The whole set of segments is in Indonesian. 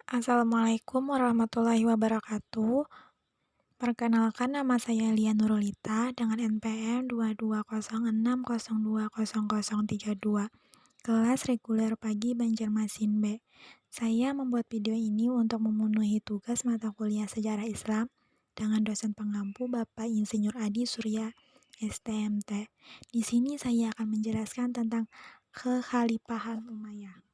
Assalamualaikum warahmatullahi wabarakatuh. Perkenalkan, nama saya Lia Nurulita dengan NPM 2206020032, kelas reguler pagi Banjarmasin B. Saya membuat video ini untuk memenuhi tugas mata kuliah Sejarah Islam dengan dosen pengampu Bapak Insinyur Adi Surya, STMT. Di sini saya akan menjelaskan tentang Kekhalifahan Umayyah.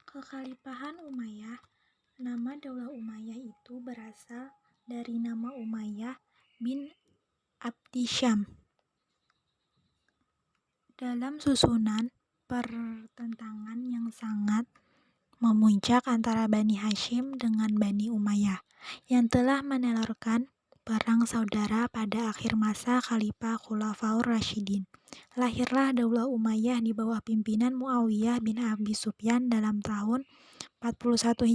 Kekhalifahan Umayyah. Nama Daulah Umayyah itu berasal dari nama Umayyah bin Abdisyam. Dalam susunan pertentangan yang sangat memuncak antara Bani Hashim dengan Bani Umayyah yang telah menelurkan perang saudara pada akhir masa Khalifah Khulafaur Rasyidin. Lahirlah Daulah Umayyah di bawah pimpinan Muawiyah bin Abi Sufyan dalam tahun 41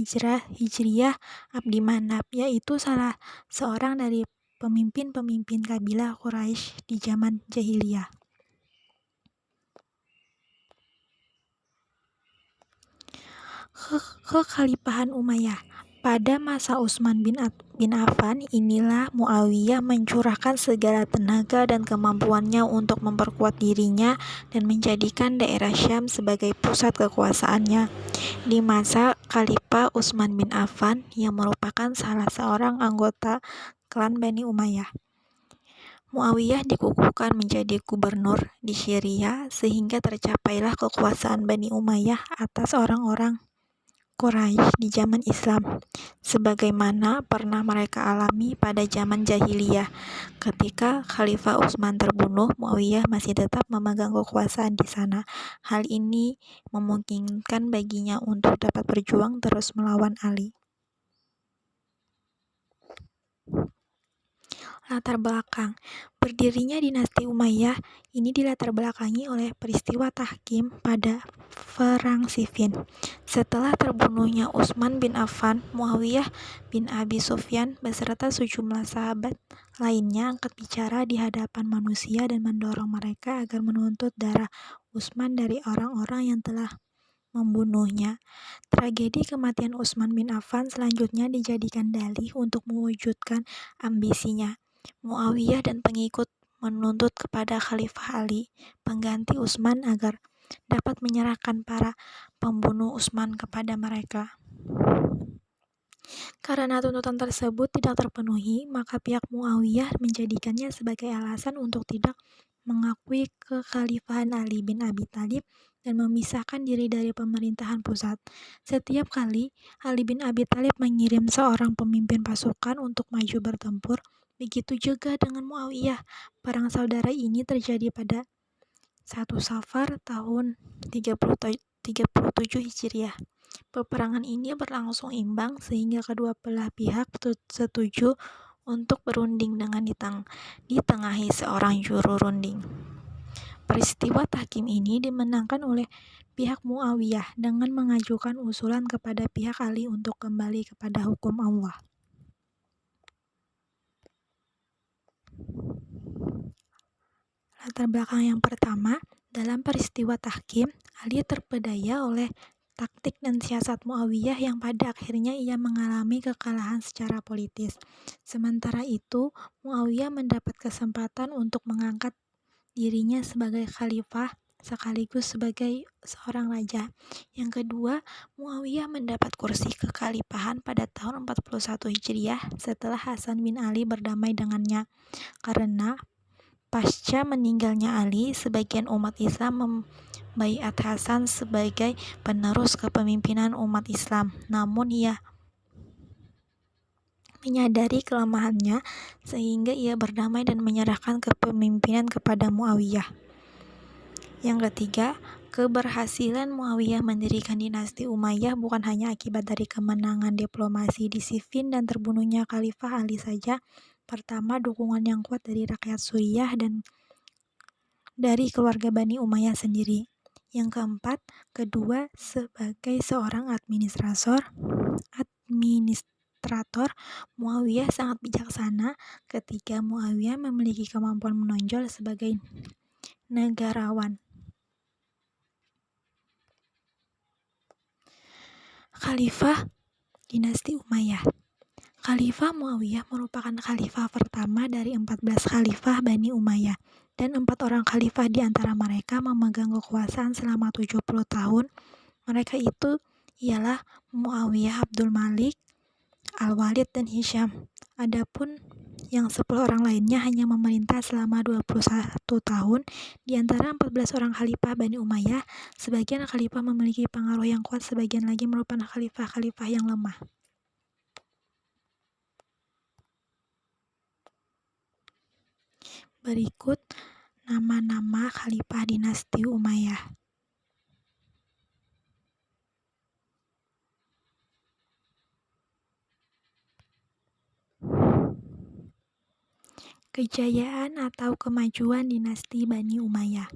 Hijriah Abdi Manaf, yaitu salah seorang dari pemimpin-pemimpin kabilah Quraisy di zaman jahiliyah. Kekhalifahan Umayyah. Pada masa Utsman bin Affan, inilah Muawiyah mencurahkan segala tenaga dan kemampuannya untuk memperkuat dirinya dan menjadikan daerah Syam sebagai pusat kekuasaannya. Di masa Khalifah Utsman bin Affan, yang merupakan salah seorang anggota klan Bani Umayyah, Muawiyah dikukuhkan menjadi gubernur di Syria sehingga tercapailah kekuasaan Bani Umayyah atas orang-orang Quraisy di zaman Islam, sebagaimana pernah mereka alami pada zaman jahiliyah. Ketika Khalifah Utsman terbunuh, Muawiyah masih tetap memegang kekuasaan di sana. Hal ini memungkinkan baginya untuk dapat berjuang terus melawan Ali. Latar belakang berdirinya dinasti Umayyah ini dilatar belakangi oleh peristiwa tahkim pada Perang Siffin. Setelah terbunuhnya Utsman bin Affan, Muawiyah bin Abi Sufyan beserta sejumlah sahabat lainnya angkat bicara di hadapan manusia dan mendorong mereka agar menuntut darah Utsman dari orang-orang yang telah membunuhnya. Tragedi kematian Utsman bin Affan selanjutnya dijadikan dalih untuk mewujudkan ambisinya. Muawiyah dan pengikut menuntut kepada Khalifah Ali, pengganti Utsman, agar dapat menyerahkan para pembunuh Utsman kepada mereka. Karena tuntutan tersebut tidak terpenuhi, maka pihak Muawiyah menjadikannya sebagai alasan untuk tidak mengakui kekhalifahan Ali bin Abi Thalib dan memisahkan diri dari pemerintahan pusat. Setiap kali Ali bin Abi Thalib mengirim seorang pemimpin pasukan untuk maju bertempur, begitu juga dengan Muawiyah. Perang saudara ini terjadi pada 1 Safar tahun 37 Hijriah. Peperangan ini berlangsung imbang sehingga kedua belah pihak setuju untuk berunding dengan ditengahi seorang juru runding. Peristiwa tahkim ini dimenangkan oleh pihak Muawiyah dengan mengajukan usulan kepada pihak Ali untuk kembali kepada hukum Allah. Latar belakang yang pertama, dalam peristiwa tahkim, Ali terpedaya oleh taktik dan siasat Muawiyah yang pada akhirnya ia mengalami kekalahan secara politis. Sementara itu, Muawiyah mendapat kesempatan untuk mengangkat dirinya sebagai khalifah sekaligus sebagai seorang raja. Yang kedua, Muawiyah mendapat kursi kekhalifahan pada tahun 41 Hijriah setelah Hasan bin Ali berdamai dengannya. Karena pasca meninggalnya Ali, sebagian umat Islam membaiat Hasan sebagai penerus kepemimpinan umat Islam. Namun ia menyadari kelemahannya sehingga ia berdamai dan menyerahkan kepemimpinan kepada Muawiyah. Yang ketiga, keberhasilan Muawiyah mendirikan dinasti Umayyah bukan hanya akibat dari kemenangan diplomasi di Siffin dan terbunuhnya Khalifah Ali saja. Pertama, dukungan yang kuat dari rakyat Suriah dan dari keluarga Bani Umayyah sendiri. Yang keempat, kedua, sebagai seorang administrator, Muawiyah sangat bijaksana. Ketiga, Muawiyah memiliki kemampuan menonjol sebagai negarawan. Khalifah dinasti Umayyah. Khalifah Muawiyah merupakan khalifah pertama dari 14 khalifah Bani Umayyah, dan 4 orang khalifah di antara mereka memegang kekuasaan selama 70 tahun. Mereka itu ialah Muawiyah Abdul Malik, Al-Walid, dan Hisham. Adapun yang 10 orang lainnya hanya memerintah selama 21 tahun. Di antara 14 orang khalifah Bani Umayyah, sebagian khalifah memiliki pengaruh yang kuat, sebagian lagi merupakan khalifah-khalifah yang lemah. Berikut nama-nama khalifah dinasti Umayyah. Kejayaan atau kemajuan dinasti Bani Umayyah.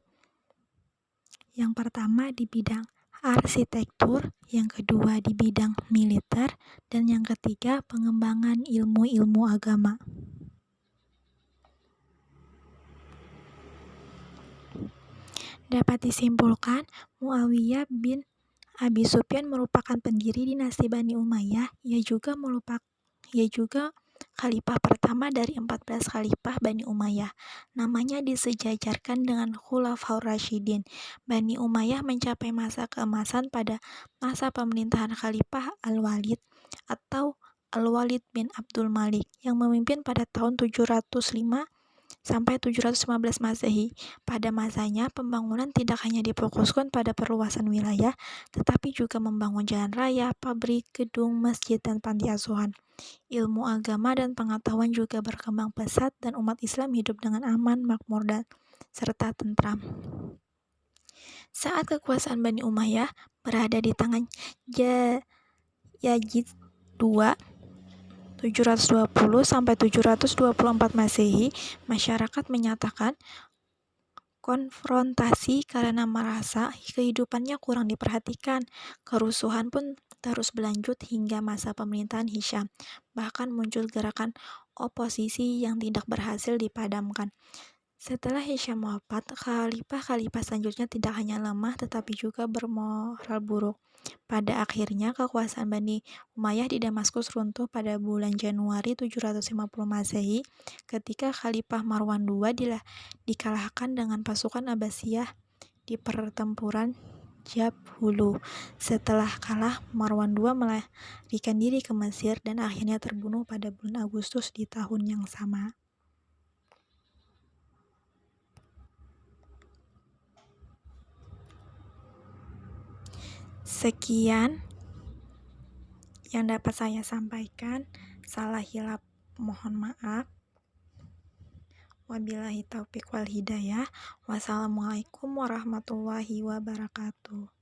Yang pertama di bidang arsitektur, yang kedua di bidang militer, dan yang ketiga pengembangan ilmu-ilmu agama. Dapat disimpulkan, Muawiyah bin Abi Sufyan merupakan pendiri dinasti Bani Umayyah. Ia juga khalifah pertama dari 14 khalifah Bani Umayyah. Namanya disejajarkan dengan Khulafaur Rasyidin. Bani Umayyah mencapai masa keemasan pada masa pemerintahan Khalifah Al-Walid atau Al-Walid bin Abdul Malik yang memimpin pada tahun 705 sampai 715 Masehi. Pada masanya, pembangunan tidak hanya difokuskan pada perluasan wilayah, tetapi juga membangun jalan raya, pabrik, gedung, masjid, dan panti asuhan. Ilmu agama dan pengetahuan juga berkembang pesat, dan umat Islam hidup dengan aman, makmur, dan serta tentram. Saat kekuasaan Bani Umayyah berada di tangan Yazid II 720 sampai 724 Masehi, masyarakat menyatakan konfrontasi karena merasa kehidupannya kurang diperhatikan. Kerusuhan pun terus berlanjut hingga masa pemerintahan Hisham. Bahkan muncul gerakan oposisi yang tidak berhasil dipadamkan. Setelah Hisham wafat, khalifah-khalifah selanjutnya tidak hanya lemah tetapi juga bermoral buruk. Pada akhirnya, kekuasaan Bani Umayyah di Damaskus runtuh pada bulan Januari 750 Masehi ketika Khalifah Marwan II dikalahkan dengan pasukan Abbasiyah di pertempuran Jabhulu. Setelah kalah, Marwan II melarikan diri ke Mesir dan akhirnya terbunuh pada bulan Agustus di tahun yang sama. Sekian yang dapat saya sampaikan. Salah hilap mohon maaf. Wabillahi taufiq wal hidayah. Wassalamualaikum warahmatullahi wabarakatuh.